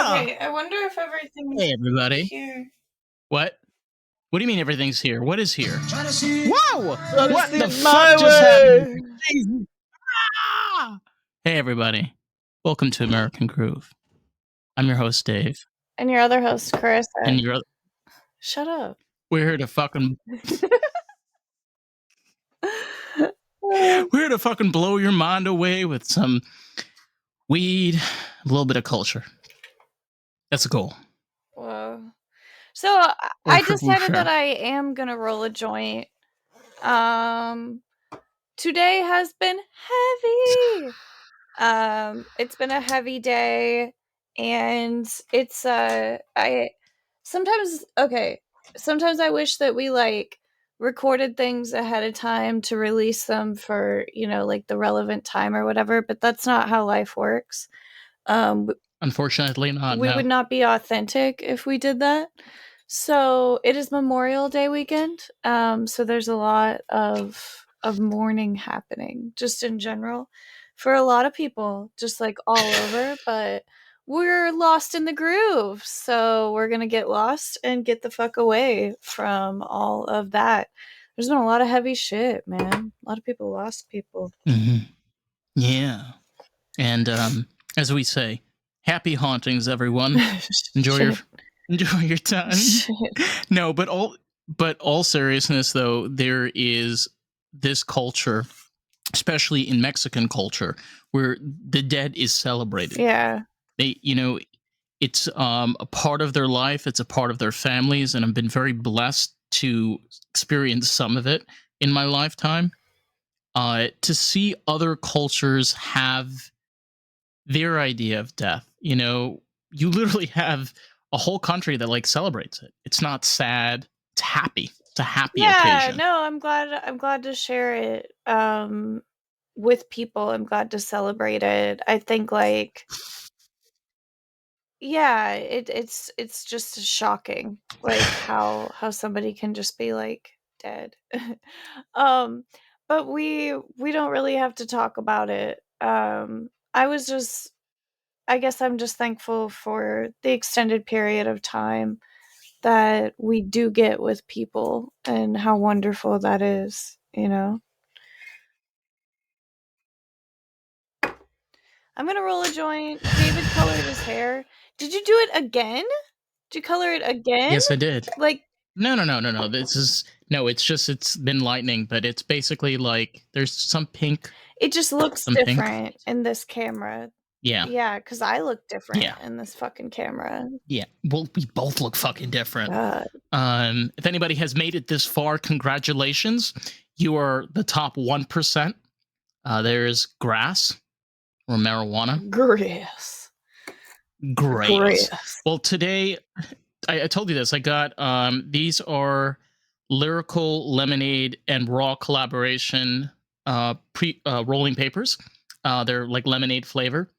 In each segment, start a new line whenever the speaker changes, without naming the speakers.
Okay, I wonder if everything's
Hey, everybody.
here.
What? What do you mean everything's here? What is here?
Whoa!
What the fuck just happened? Jesus. Ah! Hey, everybody. Welcome to American Groove. I'm your host, Dave.
And your other host, Karissa.
And you're...
Shut up.
We're here to fucking... We're here to fucking blow your mind away with some weed, a little bit of culture. That's the goal.
Whoa. So I decided that I am gonna roll a joint. Today has been heavy. It's been a heavy day, and it's sometimes I wish that we like recorded things ahead of time to release them for, like the relevant time or whatever, but that's not how life works.
Unfortunately not.
We would not be authentic if we did that. So it is Memorial Day weekend. So there's a lot of mourning happening just in general for a lot of people, just like all over, but we're lost in the groove. So we're going to get lost and get the fuck away from all of that. There's been a lot of heavy shit, man. A lot of people lost people.
Mm-hmm. Yeah. And as we say, happy hauntings, everyone. Enjoy your time. No, but all seriousness though, there is this culture, especially in Mexican culture, where the dead is celebrated.
Yeah.
They, it's a part of their life, it's a part of their families, and I've been very blessed to experience some of it in my lifetime. To see other cultures have their idea of death, you literally have a whole country that like celebrates it. It's not sad, it's happy. It's a happy occasion.
No, I'm glad to share it with people. I'm glad to celebrate it. I think like it's just shocking like how somebody can just be like dead. But we don't really have to talk about it. I guess I'm just thankful for the extended period of time that we do get with people and how wonderful that is, I'm gonna roll a joint. David colored his hair. Did you do it again? Did you color it again?
Yes, I did.
Like
no. It's been lightning, but it's basically like there's some pink.
It just looks different in this camera. Yeah, because I look different in this fucking camera.
Yeah, well, we both look fucking different.
God.
If anybody has made it this far, congratulations. You are the top 1%. There's grass or marijuana.
Grass.
Well, today, I told you this. I got, these are Lyrical Lemonade and Raw collaboration rolling papers. They're like lemonade flavor.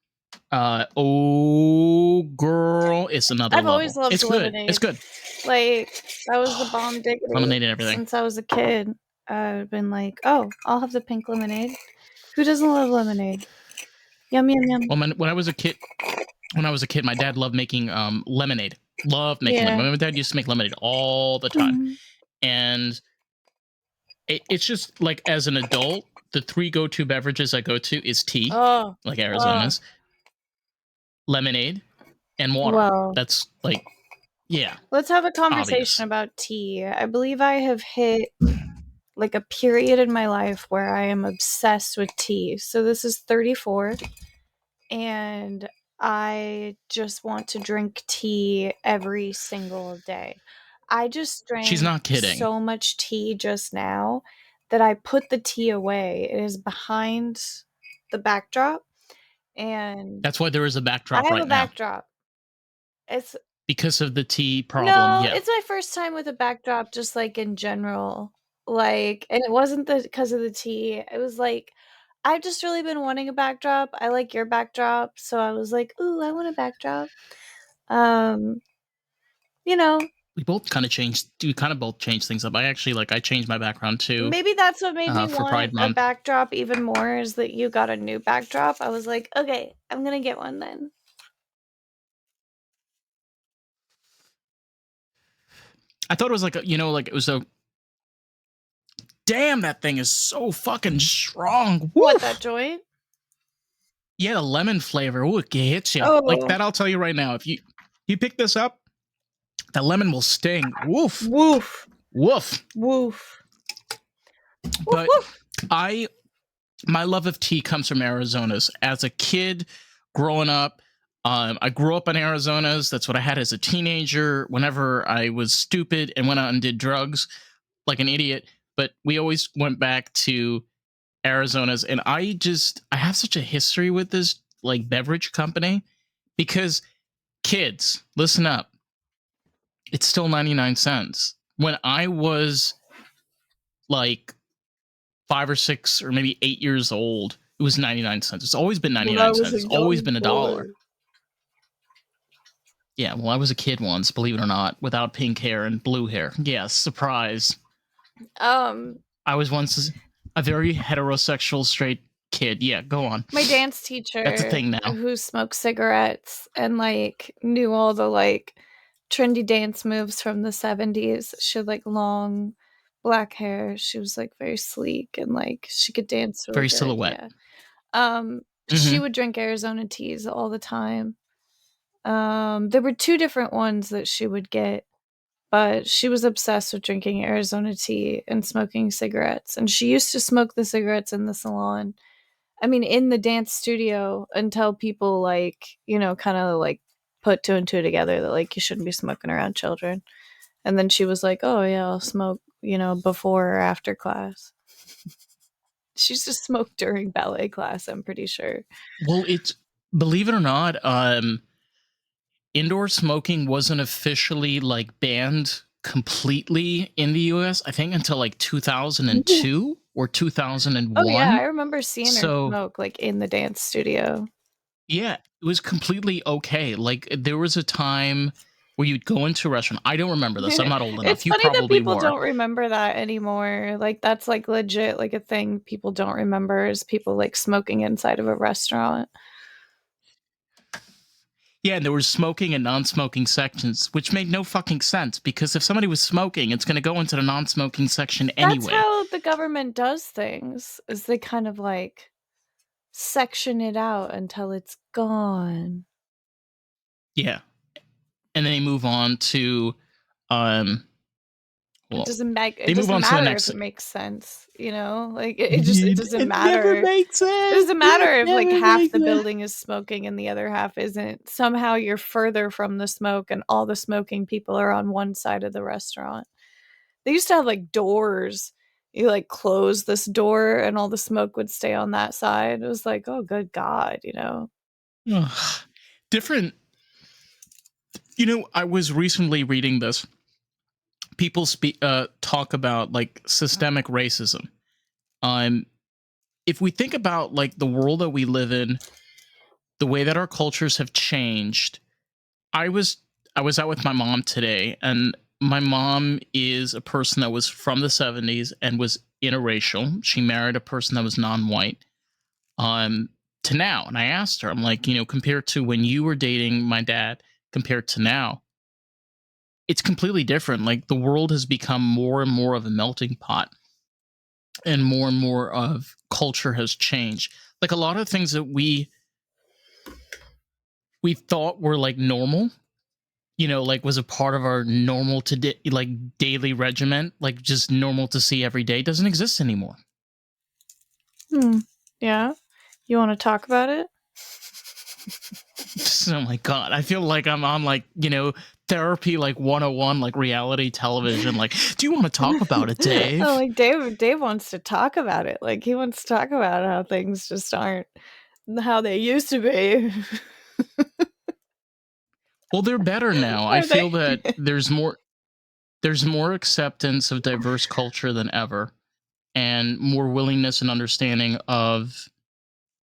Oh girl, it's another
I've
level.
always loved lemonade.
It's good.
Like that was the bomb diggity.
Lemonade and everything.
Since I was a kid, I've been like, oh, I'll have the pink lemonade. Who doesn't love lemonade? Yum yum yum.
Well, when I was a kid, my dad loved making lemonade. Loved making lemonade. My dad used to make lemonade all the time, and it's just like as an adult, the 3 go-to beverages I go to is tea, like Arizona's, lemonade, and water.
Well,
that's like, yeah.
Let's have a conversation about tea. I believe I have hit like a period in my life where I am obsessed with tea. So this is 34, and I just want to drink tea every single day. I just drank
She's not kidding.
so much tea just now that I put the tea away. It is behind the backdrop, and
that's why there is a backdrop.
I have a backdrop. It's
because of the tea problem.
No, it's my first time with a backdrop, just like in general. Like, and it wasn't because of the tea. It was like, I've just really been wanting a backdrop. I like your backdrop, so I was like, ooh, I want a backdrop.
We both kind of changed. We kind of both changed things up. I changed my background too.
Maybe that's what made me want a backdrop even more. Is that you got a new backdrop? I was like, okay, I'm gonna get one then.
I thought it was like like it was a damn. That thing is so fucking strong.
What, that
Woof.
joint?
Yeah, the lemon flavor. Ooh, it hits you like
Oh,
that. I'll tell you right now. If you pick this up, the lemon will sting. Woof,
woof,
woof.
woof, woof,
But
woof.
I my love of tea comes from Arizona's. As a kid, growing up, I grew up in Arizona's. That's what I had as a teenager. Whenever I was stupid and went out and did drugs like an idiot, but we always went back to Arizona's. And I have such a history with this like beverage company because kids, listen up. It's still 99 cents. When I was like 5 or 6 or maybe 8 years old, it was 99 cents. It's always been
When
99
I was
cents.
a
It's always
young
been a
boy.
dollar. Yeah, well, I was a kid once, believe it or not, without pink hair and blue hair. Yes, surprise.
Um,
I was once a very heterosexual straight kid. Yeah, go on.
my dance
That's a
teacher
thing now.
who smoked cigarettes and like knew all the like trendy dance moves from the 70s. She had like long black hair. She was like very sleek and like she could dance really
Very
good.
silhouette.
Yeah. She
Mm-hmm.
would drink Arizona teas all the time. There were two different ones that she would get, but she was obsessed with drinking Arizona tea and smoking cigarettes. And she used to smoke the cigarettes in the salon. I mean, in the dance studio until people like, kind of like put two and two together that like you shouldn't be smoking around children. And then she was like, "Oh yeah, I'll smoke, before or after class." She used to smoke during ballet class, I'm pretty sure.
Well, it's believe it or not, indoor smoking wasn't officially like banned completely in the US, I think until like
Ooh.
2002 or
Oh yeah, I
2001.
remember seeing her
So,
smoke like in the dance studio.
yeah, it was completely okay. Like there was a time where you'd go into a restaurant. I don't remember this. I'm not old
It's
enough. You
funny that
probably
people
were.
don't remember that anymore. Like that's like legit like a thing people don't remember is people like smoking inside of a restaurant.
Yeah, and there was smoking and non-smoking sections, which made no fucking sense because if somebody was smoking, it's going to go into the non-smoking section
That's
anyway.
how the government does things. Is they kind of like section it out until it's gone.
Yeah. And then they move on to um
It
well,
doesn't make it
they move
doesn't
on to the
matter if
next.
it makes sense, Like it doesn't
It never
matter.
makes
It
sense.
doesn't
It
matter if like
never
half
makes
the
sense.
building is smoking and the other half isn't. Somehow you're further from the smoke and all the smoking people are on one side of the restaurant. They used to have like doors. You like close this door and all the smoke would stay on that side. It was like, oh good God.
Ugh. Different. I was recently reading this. People talk about like systemic racism. Um, if we think about like the world that we live in, the way that our cultures have changed. I was I was out with my mom today, and my mom is a person that was from the 70s and was interracial. She married a person that was non-white. Um, to now, and I asked her, I'm like, compared to when you were dating my dad, compared to now, it's completely different. Like the world has become more and more of a melting pot, and more of culture has changed. Like a lot of things that we thought were like normal, like was a part of our normal to like daily regiment, like just normal to see every day, doesn't exist anymore.
Hmm. Yeah. You want to talk about it?
Oh my god, I feel like I'm on like therapy like 101, like reality television. Like, do you want to talk about it,
Oh,
Dave?
like Dave wants to talk about it. Like he wants to talk about how things just aren't how they used to be.
Well, they're better now. I
Are they?
feel that there's more acceptance of diverse culture than ever, and more willingness and understanding of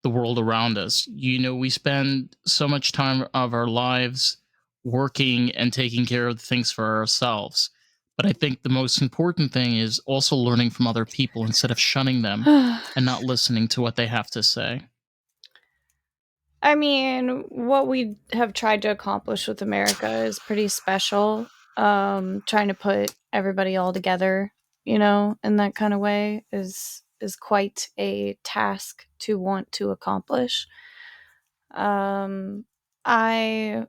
the world around us. We spend so much time of our lives working and taking care of things for ourselves. But I think the most important thing is also learning from other people instead of shunning them and not listening to what they have to say.
I mean, what we have tried to accomplish with America is pretty special. trying to put everybody all together, in that kind of way is quite a task to want to accomplish. Um, I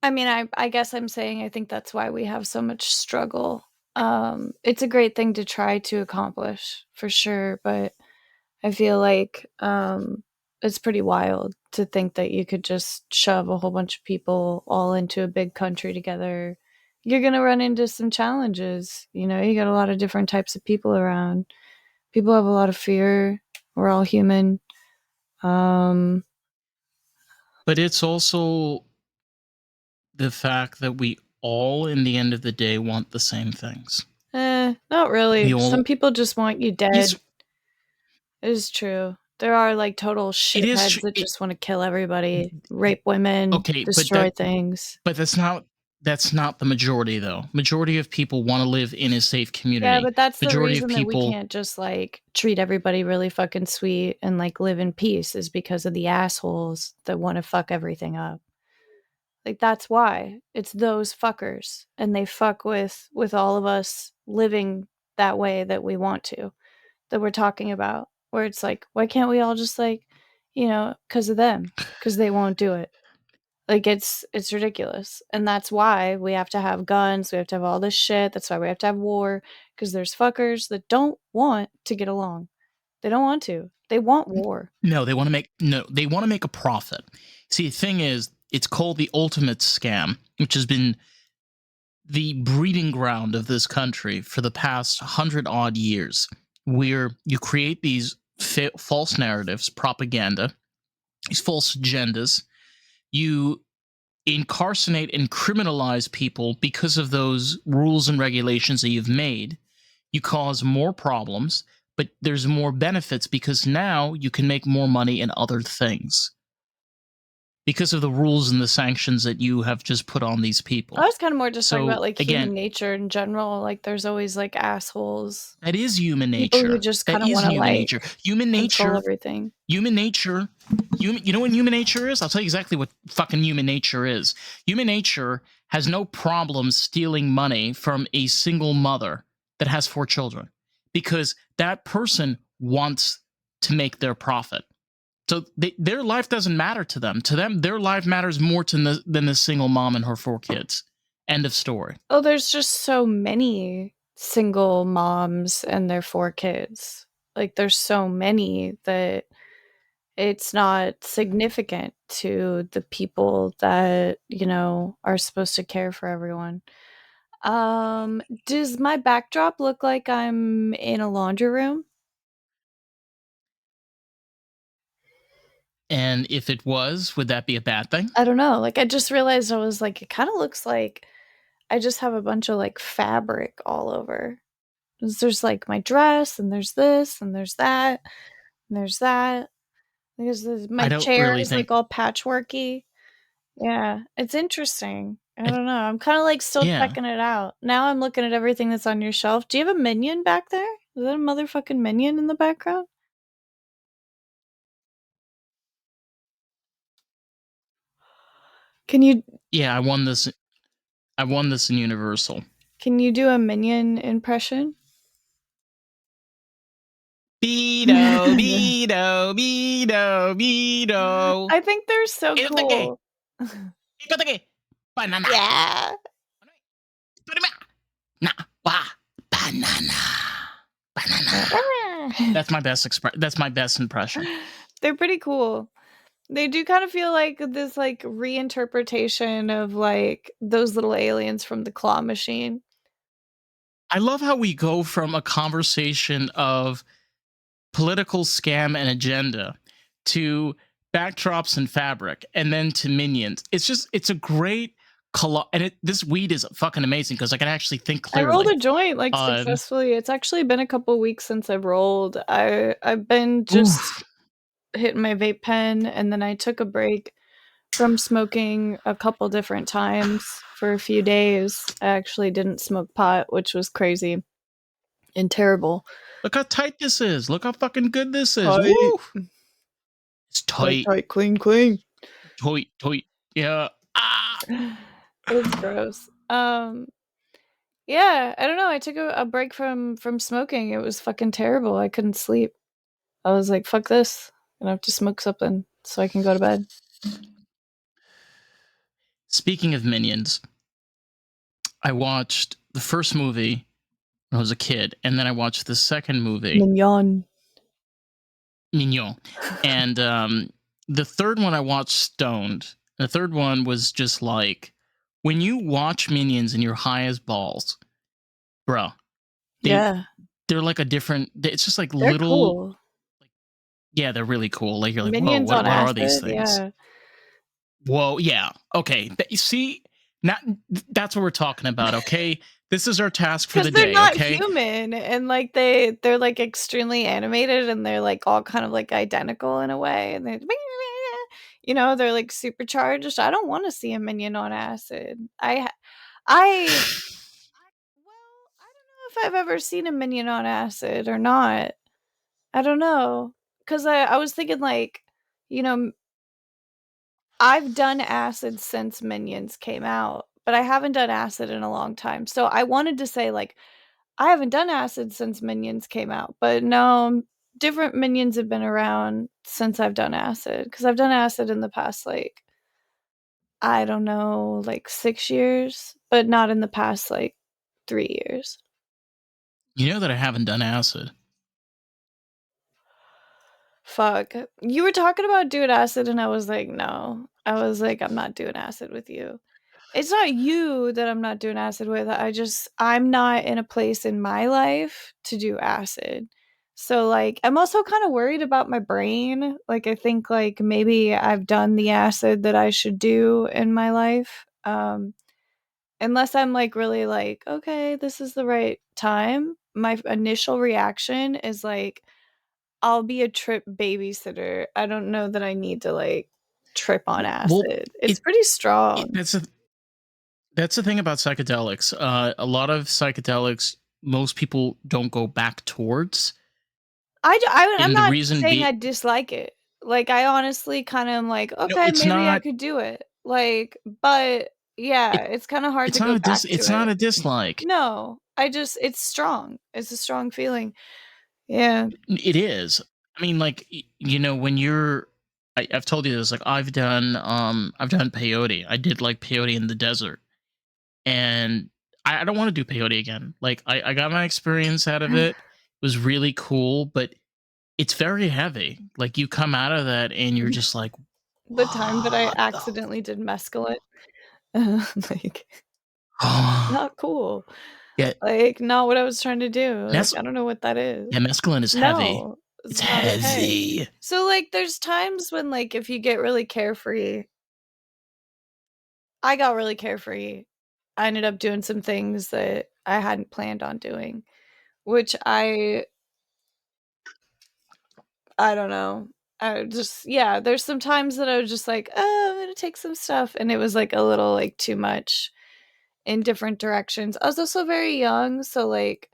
I mean, I guess I'm saying I think that's why we have so much struggle. It's a great thing to try to accomplish for sure, but I feel like it's pretty wild to think that you could just shove a whole bunch of people all into a big country together. You're going to run into some challenges. You got a lot of different types of people around. People have a lot of fear. We're all human. Um,
But it's also the fact that we all, in the end of the day, want the same things.
Not
We
really. Some
all,
people just want you
yes,
dead. It is true. There are like total
it is
shitheads
true.
that just want to kill everybody, rape women,
Okay,
destroy things.
but that's not the majority though. Majority of people want to live in a safe
Yeah,
community.
but that's the
Majority of
reason that we
people,
can't just like treat everybody really fucking sweet and like live in peace is because of the assholes that want to fuck everything up. Like that's why. It's those fuckers and they fuck with all of us living that way that we want to, that we're talking about. Where it's like, why can't we all just like, cuz of them, cuz they won't do it. Like it's ridiculous. And that's why we have to have guns, we have to have all this shit. That's why we have to have war because there's fuckers that don't want to get along. They don't want to. They want war.
no, they want to make a profit. See, the thing is, it's called the ultimate scam, which has been the breeding ground of this country for the past 100 odd years, where you create these false narratives, propaganda, these false agendas. You incarcerate and criminalize people because of those rules and regulations that you've made. You cause more problems, but there's more benefits because now you can make more money in other things because of the rules and the sanctions that you have just put on these
I
people.
was kind of more just talking about
So
like
again,
human nature in general. Like there's always like assholes,
that is human
people who
nature.
just
That
kind of
is
want to
human
like
nature. Human
control
nature.
everything.
Human nature. You know what human nature is? I'll tell you exactly what fucking human nature is. Human nature has no problem stealing money from a single mother that has 4 children because that person wants to make their profit. So their life doesn't matter to them. To them, their life matters more than the single mom and her 4 kids. End of story.
Oh, there's just so many single moms and their 4 kids. Like there's so many that it's not significant to the people that, are supposed to care for everyone. Does my backdrop look like I'm in a laundry room?
And if it was, would that be a bad thing?
I don't know. Like I just realized I was like, it kind of looks like I just have a bunch of like fabric all over. There's like my dress and there's this and there's that and there's that. Because
I
my
don't
chair
really
is like
think.
all patchworky. Yeah, it's interesting. I
I,
don't know. I'm kind of like still
yeah,
checking it out. Now I'm looking at everything that's on your shelf. Do you have a minion back there? Is that a motherfucking minion in the background? Can you
yeah. I won this in Universal.
can you do a minion impression?
Beto, Beto, Beto, Beto.
I think they're so
Itote-ke,
cool.
itote-ke, banana.
Yeah.
Na, wa, banana, banana. That's my best impression.
They're pretty cool. They do kind of feel like this like reinterpretation of like those little aliens from the claw machine.
I love how we go from a conversation of political scam and agenda to backdrops and fabric and then to minions. It's a great and this weed is fucking amazing because I can actually think
I rolled
clearly.
a joint like
Um,
successfully. It's actually been a couple weeks since I've rolled. I've been just
oof.
hitting my vape pen and then I took a break from smoking a couple different times for a few days. I actually didn't smoke pot, which was crazy and terrible.
Look how tight this is. Look how fucking good this is.
Tight,
Woo! It's
tight,
tight,
tight, clean, clean.
tight, tight. Yeah.
It's gross. Yeah, I don't know. I took a break from smoking. It was fucking terrible. I couldn't sleep. I was like, "Fuck this. I'm gonna have to smoke something so I can go to bed."
Speaking of Minions, I watched the first movie when I was a kid, and then I watched the second movie,
Mignon.
Mignon, and the third one I watched stoned. The third one was just like when you watch Minions and you're high as balls, bro. They
Yeah,
they're like a different. It's just like
they're
little.
cool.
Yeah, they're really cool. Like you're like, whoa,
Minions on
what are these
acid,
things?
yeah.
Whoa, yeah, okay. You see, not that's what we're talking about. Okay, this is our task for
'Cause
the
they're
day.
not
Okay,
human, and, like, they're, like, extremely animated, and they're, like, all kind of, like, identical in a way, and they're, like, supercharged. I don't wanna see a minion on acid. I well, I don't know if I've ever seen a minion on acid or not. I don't know, 'cause I was thinking, like, you know, I've done acid since Minions came out, but I haven't done acid in a long time, so I wanted to say, like, I haven't done acid since Minions came out, but no, different Minions have been around since I've done acid, because 'cause I've done acid in the past, like, I don't know, like, 6 years, but not in the past, like, 3 years.
you know that I haven't done acid.
Fuck. You were talking about doing acid, and I was like, "No." I was like, "I'm not doing acid with you." It's not you that I'm not doing acid with, I'm not in a place in my life to do acid. So, like, I'm also kinda worried about my brain, like, I think, like, maybe I've done the acid that I should do in my life, unless I'm, like, really like, "Okay, this is the right time." My initial reaction is, like, I'll be a trip babysitter. I don't know that I need to, like, trip on
Well,
acid. It's
it,
pretty
it
strong.
that's the thing about psychedelics. A lot of psychedelics, most people don't go back towards,
I'm
and the
not
reason
saying I
be
dislike it. Like, I honestly kinda am like,
no,
"Okay, maybe I could do it." Like, but yeah,
it,
it's kinda hard to go back to
it's not
it.
a dislike.
No, it's strong. It's a strong feeling. Yeah.
It is. I mean, like when you're, I've told you this. Like I've done peyote. I did like peyote in the desert, and I don't want to do peyote again. Like I got my experience out of it. It was really cool, but it's very heavy. Like you come out of that and you're just like,
The time that I
what the
accidentally did mescaline, like,
f-?
not cool.
Yeah,
Like, not what I was trying to do. Like,
mes-
I don't know what that is.
yeah, mescaline is heavy.
No,
It's
it's not okay.
heavy.
So, like, there's times when, like, if you get really carefree I got really carefree. I ended up doing some things that I hadn't planned on doing, which I don't know. I just yeah, there's some times that I was just like, "Oh, I'm gonna take some stuff," and it was, like, a little, like, too much in different directions. I was also very young, so, like,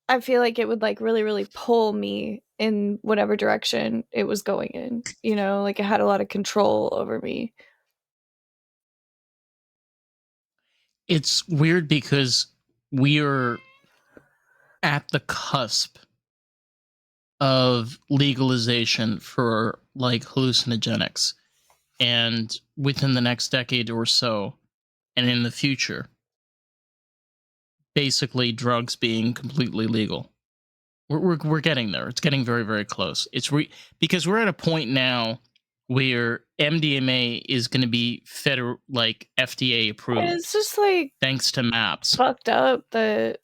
I feel like it would, like, really, really pull me in whatever direction it was going in, like, it had a lot of control over me.
It's weird because we're at the cusp of legalization for like hallucinogenics, and within the next decade or so and in the future, basically drugs being completely legal. We're getting there. It's getting very very close. Because we're at a point now where MDMA is going to be federal, like FDA
It's
approved,
just, like,
thanks to maps.
fucked up that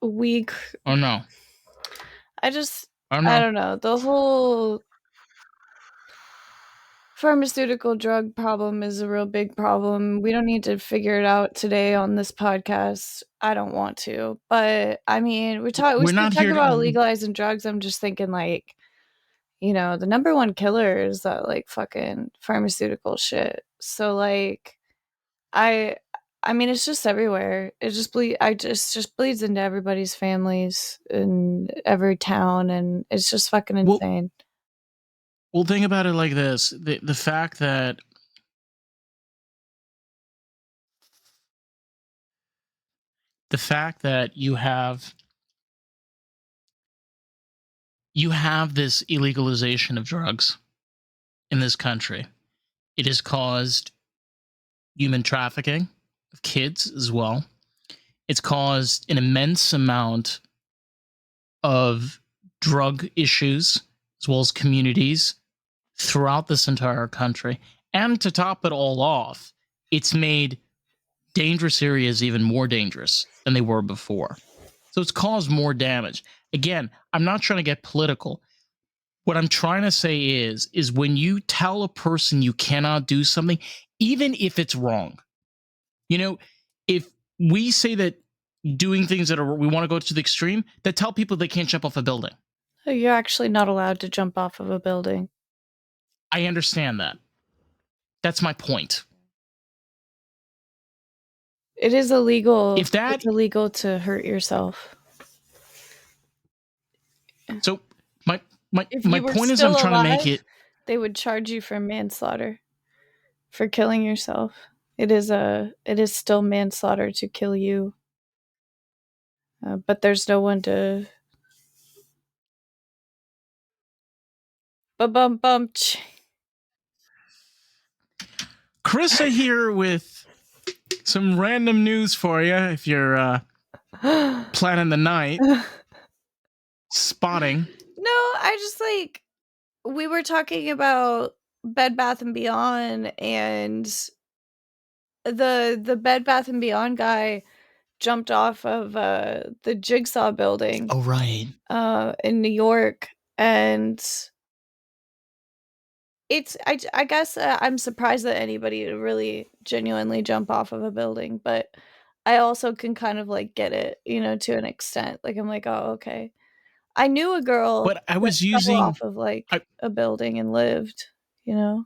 we c
Oh no.
I just
Oh
I
no.
don't know, the whole pharmaceutical drug problem is a real big problem. We don't need to figure it out today on this podcast. I don't want to, but, I mean, we
We're
start
not
talking
here
about
to.
legalizing drugs, I'm just thinking, like, the number one killer is that, like, fucking pharmaceutical shit. So, like, I I mean, it's just everywhere. It just just bleeds into everybody's families in every town, and it's just fucking
Well,
insane.
think about it like this: the fact that the fact that you have this illegalization of drugs in this country. It has caused human trafficking of kids as well. It's caused an immense amount of drug issues as well as communities throughout this entire country. And to top it all off, it's made dangerous areas even more dangerous than they were before. So it's caused more damage. Again, I'm not trying to get political. What I'm trying to say is when you tell a person you cannot do something, even if it's wrong, you know, if we say that doing things that are we want to go to the extreme, that tell people they can't jump off a building.
You're actually not allowed to jump off of a building.
I understand that. That's my point.
It is illegal.
If that
It's illegal to hurt yourself.
so my my
If
my
you were
point is I'm
still
trying to make
alive,
it.
they would charge you for manslaughter for killing yourself. It is still manslaughter to kill you. But there's no one to bum bum.
Karissa here with some random news for you if you're planning the night. Spotting.
No, I just like we were talking about Bed Bath and Beyond, and the Bed Bath and Beyond guy jumped off of the Jigsaw building
Oh, right.
in New York, and I guess I'm surprised that anybody would really genuinely jump off of a building, but I also can kind of like get it, to an extent. Like I'm like, oh, okay. I knew a girl
But I
that
was
fell
using
off of like
I
a building and lived, you know?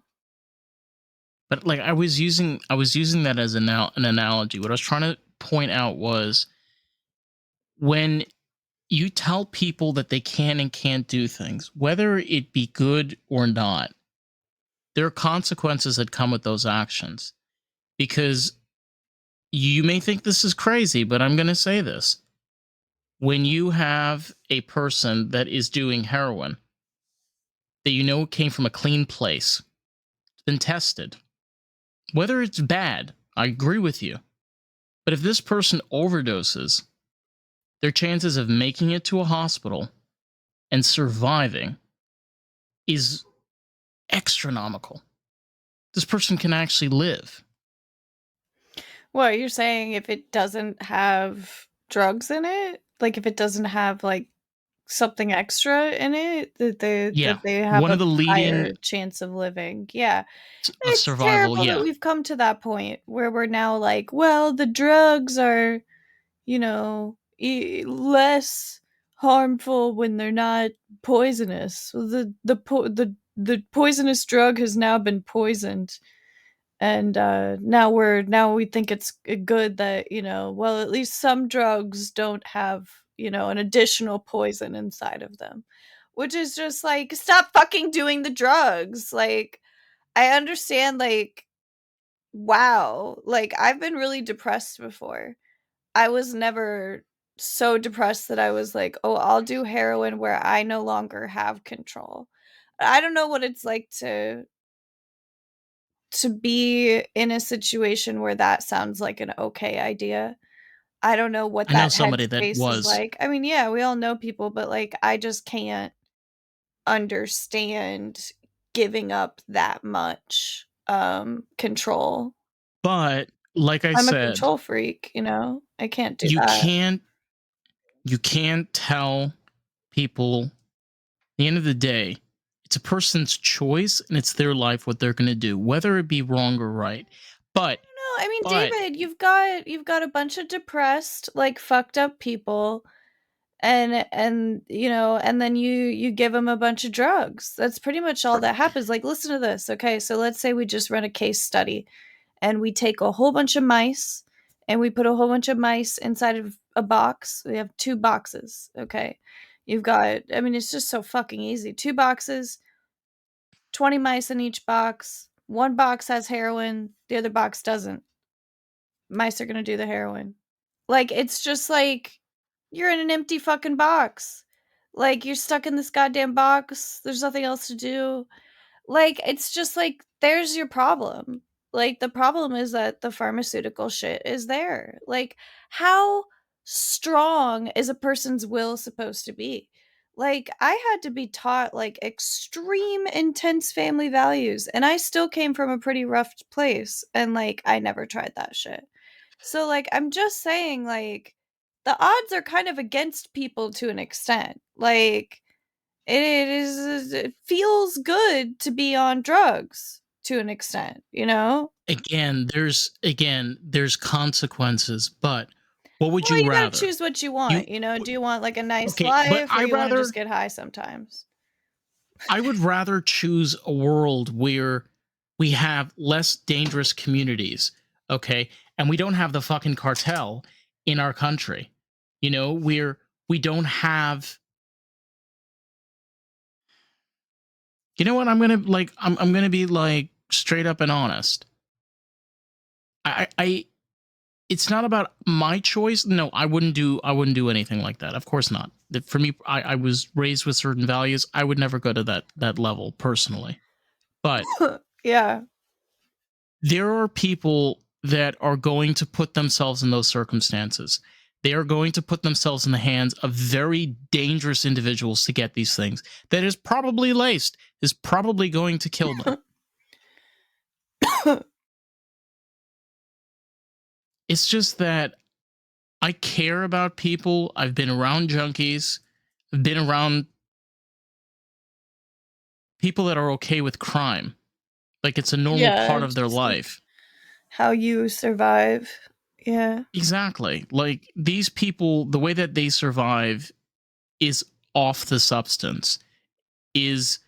but like I was using that as an analogy. What I was trying to point out was when you tell people that they can and can't do things, whether it be good or not, there are consequences that come with those actions. Because you may think this is crazy, but I'm going to say this. When you have a person that is doing heroin that you know came from a clean place, it's been tested, whether it's bad, I agree with you. But if this person overdoses, their chances of making it to a hospital and surviving is astronomical. This person can actually live.
Well, you're saying if it doesn't have drugs in it? Like if it doesn't have like something extra in it
Yeah.
that they have
One
a
of the leading
higher chance of living. Yeah. It's
survival,
terrible that
yeah.
we've come to that point where we're now like, well, the drugs are, less harmful when they're not poisonous. Well, the poisonous drug has now been poisoned, and now we think it's good that well, at least some drugs don't have an additional poison inside of them, which is just like, stop fucking doing the drugs. Like, I understand, like, wow, like I've been really depressed before. I was never so depressed that I was like, oh, I'll do heroin where I no longer have control. I don't know what it's like to be in a situation where that sounds like an okay idea. I don't know what
I know
that
somebody that
headspace is
was.
like. I mean, yeah, we all know people, but like I just can't understand giving up that much control.
But like I
I'm a
said,
control freak, I can't do
you
that.
can't you can't tell people at the end of the day, it's a person's choice and it's their life what they're going to do, whether it be wrong or right. But
No, I mean,
but
David, you've got a bunch of depressed, like fucked up people, and and then you give them a bunch of drugs. That's pretty much all that happens. Like, listen to this. Okay, so let's say we just run a case study and we take a whole bunch of mice and we put a whole bunch of mice inside of a box. We have two boxes. Okay, you've got, I mean, it's just so fucking easy. Two boxes, 20 mice in each box. One box has heroin, the other box doesn't. Mice are going to do the heroin. Like, it's just like you're in an empty fucking box. Like, you're stuck in this goddamn box. There's nothing else to do. Like, it's just like, there's your problem. Like, the problem is that the pharmaceutical shit is there. Like, how strong is a person's will supposed to be? Like, I had to be taught like extreme intense family values, and I still came from a pretty rough place, and like, I never tried that shit. So, like, I'm just saying, like, the odds are kind of against people to an extent. Like, it feels good to be on drugs to an extent, you know?
Again, there's consequences, but what would
Well,
you
you gotta
rather?
choose what you
You
want, you know? Do you want, like, a nice
okay, but
life, or you wanna just get high sometimes?
I would rather choose a world where we have less dangerous communities, okay? And we don't have the fucking cartel in our country. You know, where we don't have. You know what? I'm gonna be like straight up and honest. I it's not about my choice. No, I wouldn't do anything like that. Of course not. For me, I was raised with certain values. I would never go to that level personally. But
Yeah.
there are people that are going to put themselves in those circumstances. They are going to put themselves in the hands of very dangerous individuals to get these things that is probably laced, is probably going to kill them. It's just that I care about people. I've been around junkies. I've been around people that are okay with crime. Like it's a normal
Yeah,
part of
it's
their
just, like,
life.
how you survive. Yeah.
Exactly. Like these people, the way that they survive is off the substance. Is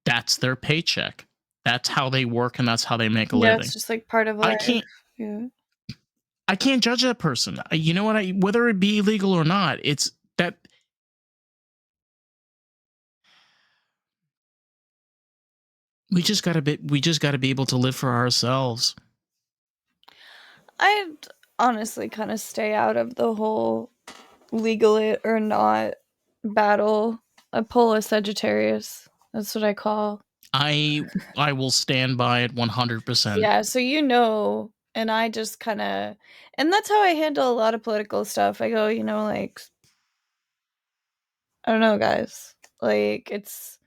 That's their paycheck. That's how they work and that's how they make a
Yeah, it's
living.
just, like, part of
I
life.
can't
Yeah.
I can't judge that person. You know what? Whether it be illegal or not, it's that we just got to be able to live for ourselves.
I'd honestly kinda stay out of the whole legal it or not battle. I pull a Sagittarius. That's what I call.
I I will stand by it 100%.
Yeah, so you know, and I just kinda, and that's how I handle a lot of political stuff. I go, you know, like, I don't know, guys. Like, it's,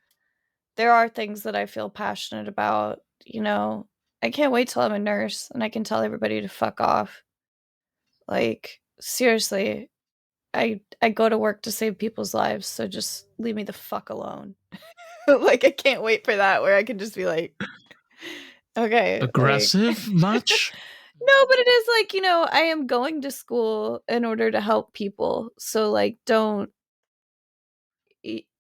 there are things that I feel passionate about, you know. I can't wait till I'm a nurse and I can tell everybody to fuck off. Like, seriously, I go to work to save people's lives, so just leave me the fuck alone. Like, I can't wait for that where I can just be like, "Okay, like."
Aggressive much?
No, but it is like, you know, I am going to school in order to help people, so, like, don't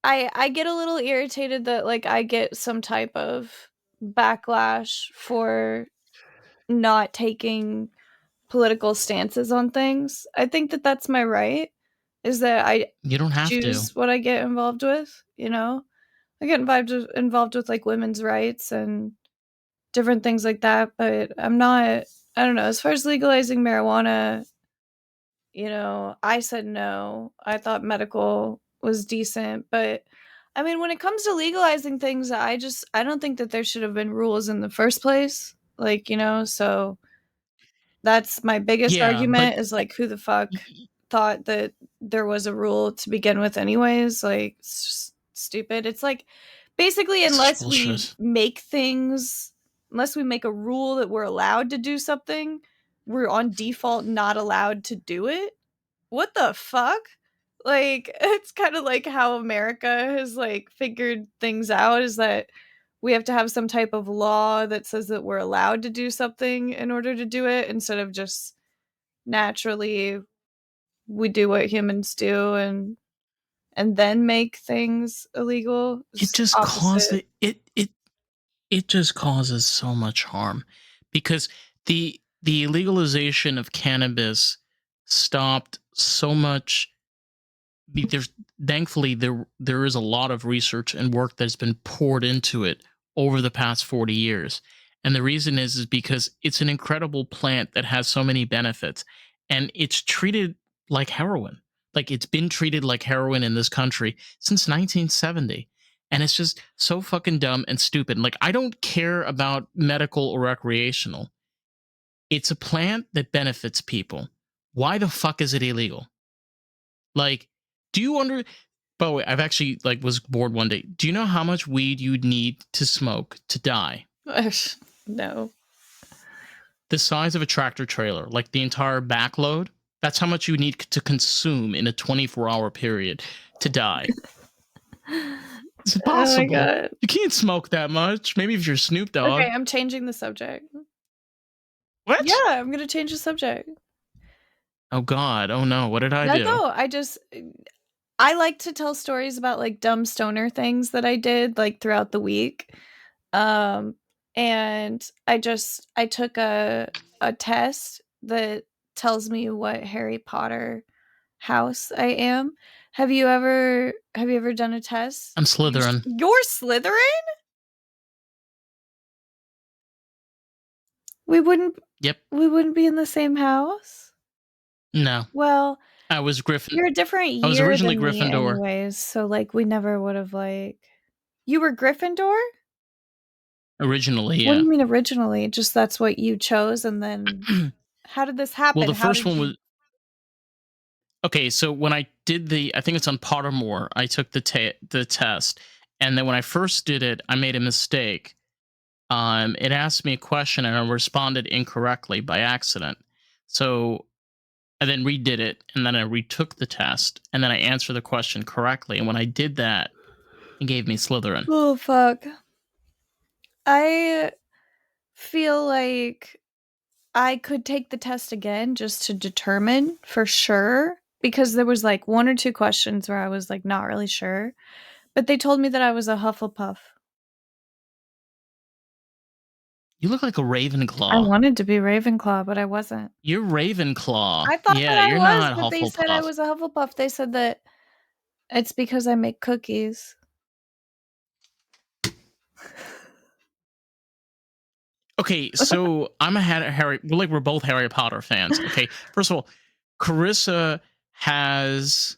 I get a little irritated that, like, I get some type of backlash for not taking political stances on things. I think that that's my right, is that I
You don't have to.
choose what I get involved with, you know? I get involved with, like, women's rights and different things like that, but I'm not, I don't know, as far as legalizing marijuana, you know, I said no. I thought medical was decent, but I mean, when it comes to legalizing things, I don't think that there should have been rules in the first place. Like, you know, so that's my biggest
Yeah, but
argument is like, who the fuck thought that there was a rule to begin with anyways? Like, it's just stupid. It's like, basically,
it's just bullshit.
unless we make a rule that we're allowed to do something, we're on default not allowed to do it. What the fuck? Like, it's kind of like how America has like figured things out, is that we have to have some type of law that says that we're allowed to do something in order to do it, instead of just naturally we do what humans do, and then make things illegal.
It
It's
just
opposite.
causes it just causes so much harm because the legalization of cannabis stopped so much. There's thankfully there is a lot of research and work that's been poured into it over the past 40 years, and the reason is because it's an incredible plant that has so many benefits, and it's treated like heroin. Like it's been treated like heroin in this country since 1970. And it's just so fucking dumb and stupid. Like, I don't care about medical or recreational. It's a plant that benefits people. Why the fuck is it illegal? Like, do you under by the way, I've actually like was bored one day. Do you know how much weed you'd need to smoke to die?
No.
The size of a tractor trailer, like the entire backload. That's how much you need to consume in a 24-hour period to die. It's
Oh my
impossible.
god.
You can't smoke that much. Maybe if you're Snoop
Okay,
Dogg.
I'm changing the subject. Yeah,
What?
I'm gonna change the subject.
Oh God. Oh no. What did I do?
No, I like to tell stories about, like, dumb stoner things that I did, like, throughout the week. Um, and I took a test that tells me what Harry Potter house I am. Have you ever done a test?
I'm Slytherin.
You're Slytherin? We wouldn't
Yep.
we wouldn't be in the same house?
No.
Well,
I was Griffin.
you're a different
I was
year
originally
than me
Gryffindor.
anyways, so, like, we never would've, You were Gryffindor?
Originally,
What do
yeah.
you mean originally? Just that's what you chose, and then how did this
Well,
happen?
the
How
first
did
one
you
was okay. So when I did I think it's on Pottermore. I took the test, and then when I first did it, I made a mistake. It asked me a question, and I responded incorrectly by accident. So I then redid it, and then I retook the test, and then I answered the question correctly. And when I did that, it gave me Slytherin.
Oh, fuck. I feel like I could take the test again just to determine for sure, because there was, like, 1 or 2 questions where I was, like, not really sure, but they told me that I was a Hufflepuff.
You look like a
I
Ravenclaw.
wanted to be Ravenclaw, but I wasn't.
You're Ravenclaw.
I thought that
Yeah,
I
you're
was,
not
but they said I
Hufflepuff.
was a Hufflepuff. They said that it's because I make cookies.
Okay, so I'm a Harry. Well, like we're both Harry Potter fans. Okay, first of all, Karissa has.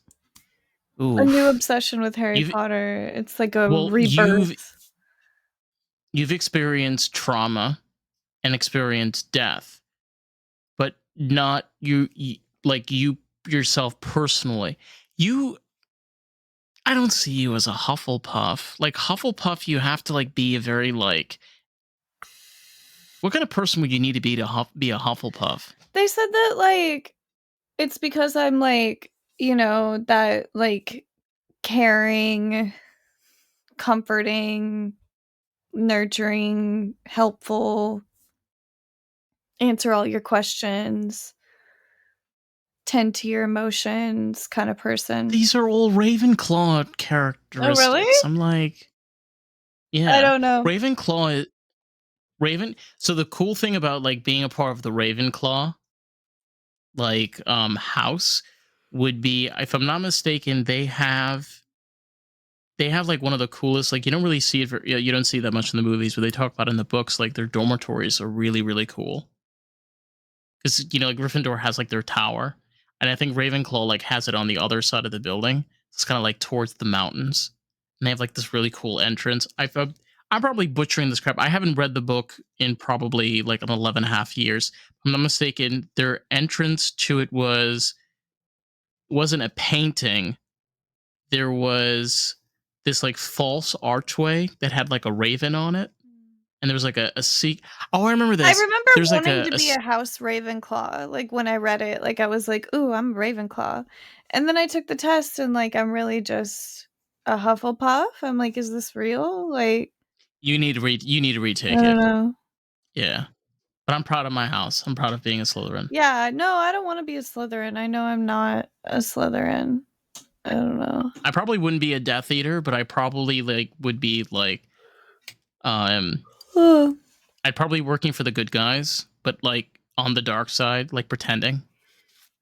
A new
Oof.
obsession with Harry
You've
Potter. It's like a
well,
rebirth.
you've experienced trauma and experienced death, but not like you yourself personally. You, I don't see you as a Hufflepuff. Like Hufflepuff, you have to like be a very like. What kind of person would you need to be be a Hufflepuff?
They said that, like, it's because I'm, like, that, like, caring, comforting, nurturing, helpful, answer all your questions, tend to your emotions kind of person.
These are all Ravenclaw
Oh, really?
characteristics. I'm like,
I
yeah,
don't know.
Ravenclaw. Raven. So the cool thing about like being a part of the Ravenclaw house would be, if I'm not mistaken, they have like one of the coolest, like you don't really see it you don't see that much in the movies, but they talk about it in the books, like their dormitories are really really cool, because like Gryffindor has like their tower, and I think Ravenclaw like has it on the other side of the building. It's kind of like towards the mountains, and they have like this really cool entrance. I'm probably butchering this crap. I haven't read the book in probably like an 11 and a half years. If I'm not mistaken, their entrance to it wasn't a painting. There was this like false archway that had like a raven on it, and there was like a seat. Oh, I remember
I
this.
remember
There's like
wanting to be a house Ravenclaw, like, when I read it, like, I was like, "Ooh, I'm a Ravenclaw." And then I took the test and, like, I'm really just a Hufflepuff? I'm like, "Is this real?" Like,
you need to
I
retake
don't
it.
know.
Yeah. But I'm proud of my house. I'm proud of being a Slytherin.
Yeah, no, I don't wanna be a Slytherin. I know I'm not a Slytherin. I don't know.
I probably wouldn't be a Death Eater, but I probably like would be like um
Ugh.
I'd probably working for the good guys, but like on the dark side, like pretending,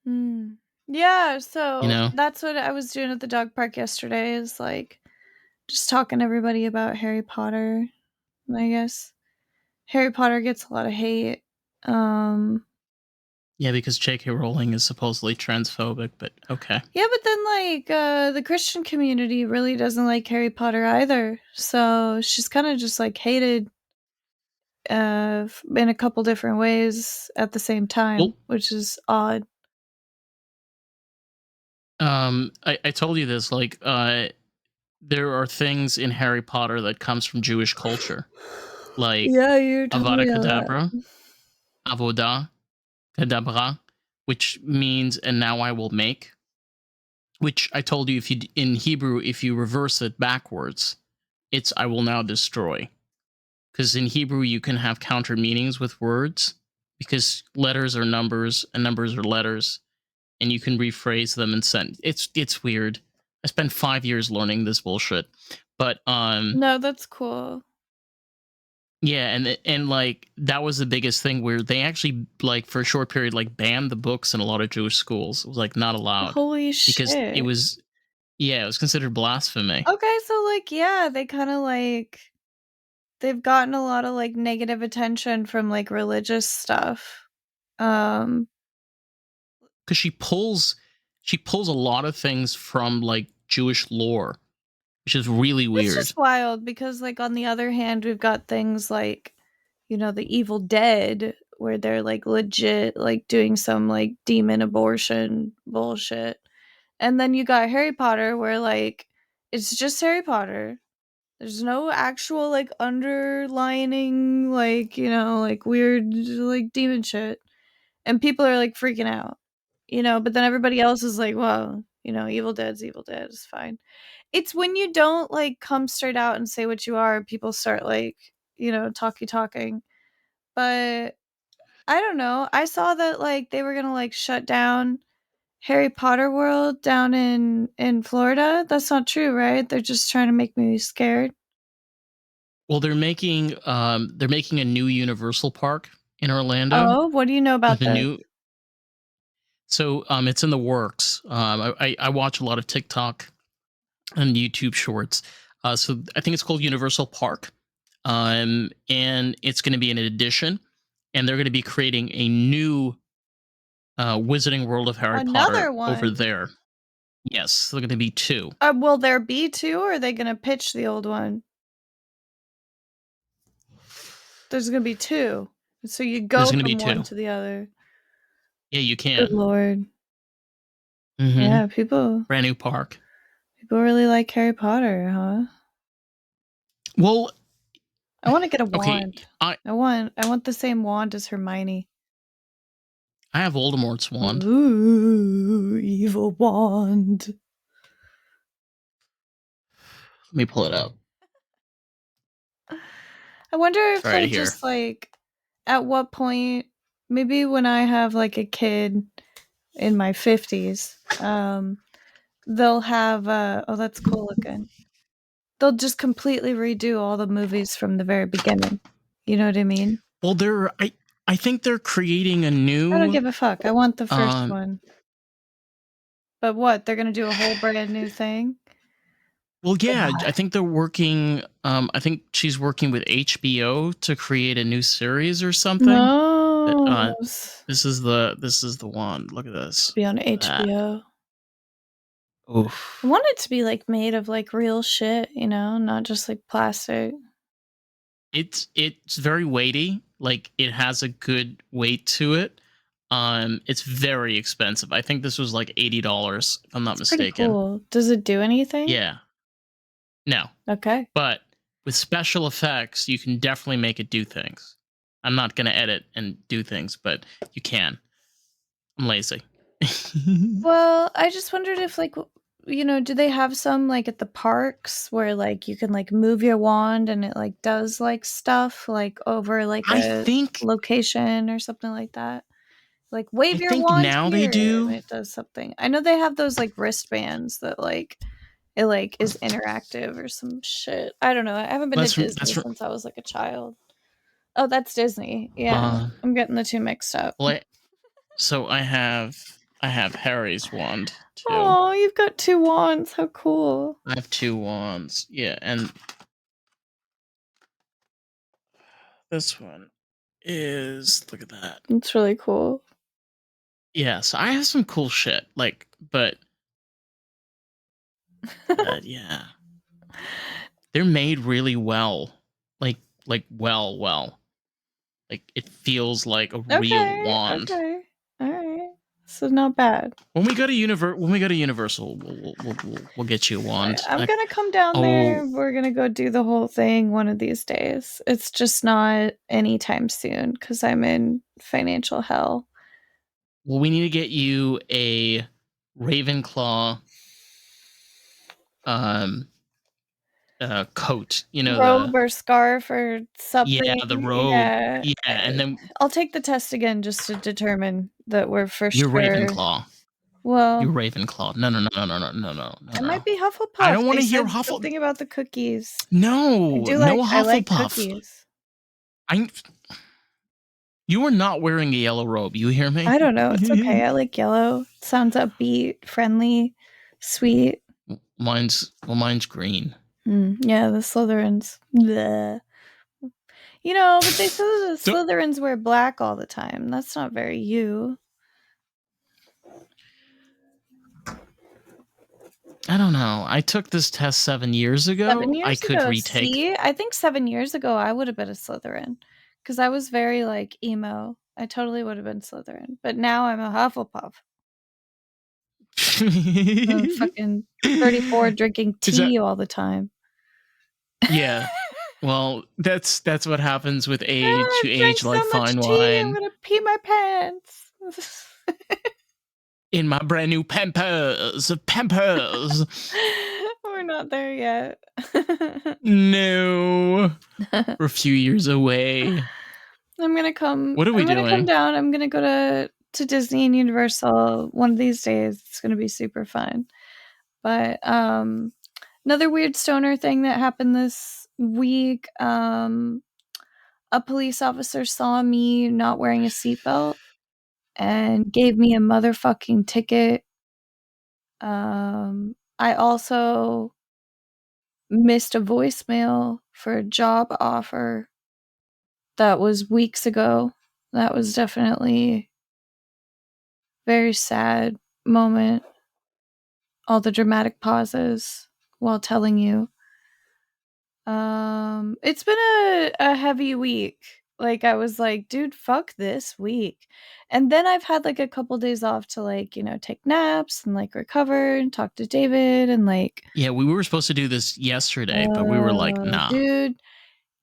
Mm. Yeah,
you
so
know?
that's what I was doing at the dog park yesterday is, like, just talking to everybody about Harry Potter, I guess. Harry Potter gets a lot of hate. Um,
Yeah, because J.K. Rowling is supposedly transphobic, but okay.
Yeah, but then like the Christian community really doesn't like Harry Potter either. So she's kind of just like hated in a couple different ways at the same
Well,
time, which is odd.
I told you this, like, there are things in Harry Potter that comes from Jewish culture, like
Yeah, you told
Avada
me all
Kedavra,
that.
Avodah Kedavra, which means "and now I will make." Which I told you, if you in Hebrew, if you reverse it backwards, it's "I will now destroy." Because in Hebrew you can have counter meanings with words, because letters are numbers and numbers are letters, and you can rephrase them and send. It's weird. I spent 5 years learning this bullshit, but
No, that's cool.
yeah, and like that was the biggest thing where they actually, like, for a short period, like, banned the books in a lot of Jewish schools. It was like not allowed
Holy
because it
shit.
was, yeah, it was considered blasphemy.
Okay, so like yeah, they kind of like they've gotten a lot of like negative attention from like religious stuff. Um
Because she pulls a lot of things from like Jewish lore, which is really
It's
weird.
just wild because, like, on the other hand, we've got things like, The Evil Dead, where they're like legit, like doing some like demon abortion bullshit. And then you got Harry Potter, where like it's just Harry Potter. There's no actual like underlining, like, like weird, like demon shit. And people are like freaking out, but then everybody else is like, well, Evil Dead's Evil Dead, it's fine. It's when you don't, like, come straight out and say what you are, people start, like, talking. But I don't know. I saw that, like, they were gonna, like, shut down Harry Potter World down in Florida. That's not true, right? They're just trying to make me scared.
Well, they're making a new Universal Park in Orlando.
Oh, what do you know about
The
this?
new So it's in the works. I watch a lot of TikTok and YouTube shorts. So I think it's called Universal Park, and it's going to be an addition, and they're going to be creating a new Wizarding World of Harry
Another
Potter over
one.
there. Yes, they're going to be two.
Will there be 2, or are they gonna pitch the old one? There's gonna be 2. So you
There's
go
going to be
from one
two.
to the other.
Yeah, you
Good
can.
lord.
Mm-hmm.
Yeah,
Brand new park.
people really like Harry Potter, huh?
Well,
I wanna get a
okay,
wand.
I
I want the same wand as Hermione.
I have Voldemort's wand.
Ooh, evil wand.
Let me pull it out.
I wonder
It's
if
right
they
here.
just, like, at what point, maybe when I have, like, a kid in my 50s, they'll have, oh, that's cool looking. They'll just completely redo all the movies from the very beginning. You know what I mean?
Well, I think they're creating a
I don't
new
give a fuck. I want the first
um
one. But what? They're gonna do a whole brand new thing?
well, yeah,
Why?
I think they're working, I think she's working with HBO to create a new series or something. But
No.
this is the one. Look at
To
this.
be on
Look at that.
HBO. I
Oof.
want it to be, like, made of, like, real shit, not just, like, plastic.
It's very weighty. Like, it has a good weight to it. It's very expensive. I think this was like $80, if I'm not
It's pretty
mistaken.
cool. Does it do anything?
Yeah. No.
Okay.
But with special effects, you can definitely make it do things. I'm not going to edit and do things, but you can. I'm lazy.
Well, I just wondered if, like, do they have some, like, at the parks where, like, you can, like, move your wand and it, like, does, like, stuff, like, over, like,
I
a
think
location or something like that? Like,
I
"Wave your
think
wand
now they
here," and
do.
it does something. I know they have those, like, wristbands that, like, it, like, is interactive or some shit. I don't know. I haven't been to
That's
Disney
from
since I was, like, a child. Oh, that's Disney. Yeah.
uh
I'm getting the 2 mixed up.
well, so I have Harry's wand too.
Oh, you've got 2 wands. How cool.
I have two wands. Yeah, and this one is, look at that.
It's really cool.
Yes, I have some cool shit. But yeah, they're made really well. Like well. Like it feels like a real
Okay,
wand.
okay. Alright. So not bad.
When we go to Universal, we'll get you a
Alright,
wand.
I'm gonna come down
Oh,
there, we're gonna go do the whole thing one of these days. It's just not anytime soon, because 'cause I'm in financial hell.
well, we need to get you a Ravenclaw um coat. You know,
Robe or scarf or
yeah,
something,
the robe.
yeah.
Yeah, and then
I'll take the test again just to determine that we're for
you're
sure.
Ravenclaw.
Well,
You're Ravenclaw. No.
I might be
I
Hufflepuff.
don't want
They
to hear
said
Huffle.
something about the cookies.
No, no
I like
Hufflepuff.
cookies.
I. You are not wearing a yellow robe. You hear me?
I don't know, it's okay, I like yellow. Sounds upbeat, friendly, sweet.
mine's green.
Yeah, the Slytherins. Bleh. You know, but they said that the
So,
Slytherins wear black all the time. That's not very you.
I don't know. I took this test 7 years
7
ago. I
years
could
ago.
retake.
See? I think 7 years ago, I would have been a Slytherin, because I was very, like, emo. I totally would have been Slytherin, but now I'm a Hufflepuff. I'm fucking 34 drinking
Is that
tea all the time.
yeah? Well, that's what happens with
"Ah,
age. You
I've drank
age like
so
fine
much tea, I'm
wine.
gonna pee my pants."
In my brand new Pampers.
We're not there yet.
No, we're a few years away. What are we
I'm gonna come
doing?
down, I'm gonna go to Disney and Universal one of these days. It's gonna be super fun. But, another weird stoner thing that happened this week, a police officer saw me not wearing a seatbelt and gave me a motherfucking ticket. I also missed a voicemail for a job offer that was weeks ago. That was definitely very sad moment. All the dramatic pauses while telling you. It's been a heavy week. Like, I was like, "Dude, fuck this week." And then I've had, like, a couple days off to, like, take naps and, like, recover and talk to David and, like,
Yeah, we were supposed to do this yesterday, but we were like, nah.
dude,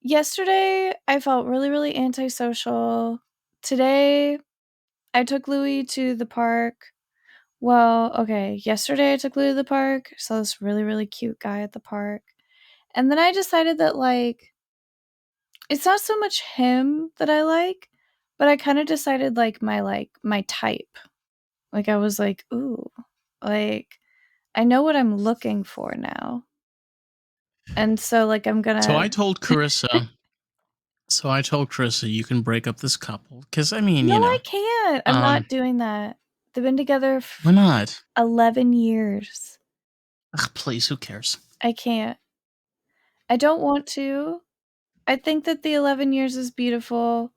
yesterday, I felt really, really antisocial. Today, I took Louis to the park. Well, okay, yesterday I took Louis to the park, saw this really, really cute guy at the park, and then I decided that, like, it's not so much him that I like, but I kinda decided, like, my type. Like, I was like, "Ooh," like, I know what I'm looking for now, and so, like, I'm
So
gonna
I told Carissa. So I told Carissa you can break up this couple because I mean,
No, I can't. I'm
um,
not doing that. They've been together
why
for
not?
11 years.
Ugh, please, who cares?
I can't. I don't want to. I think that the 11 years is beautiful.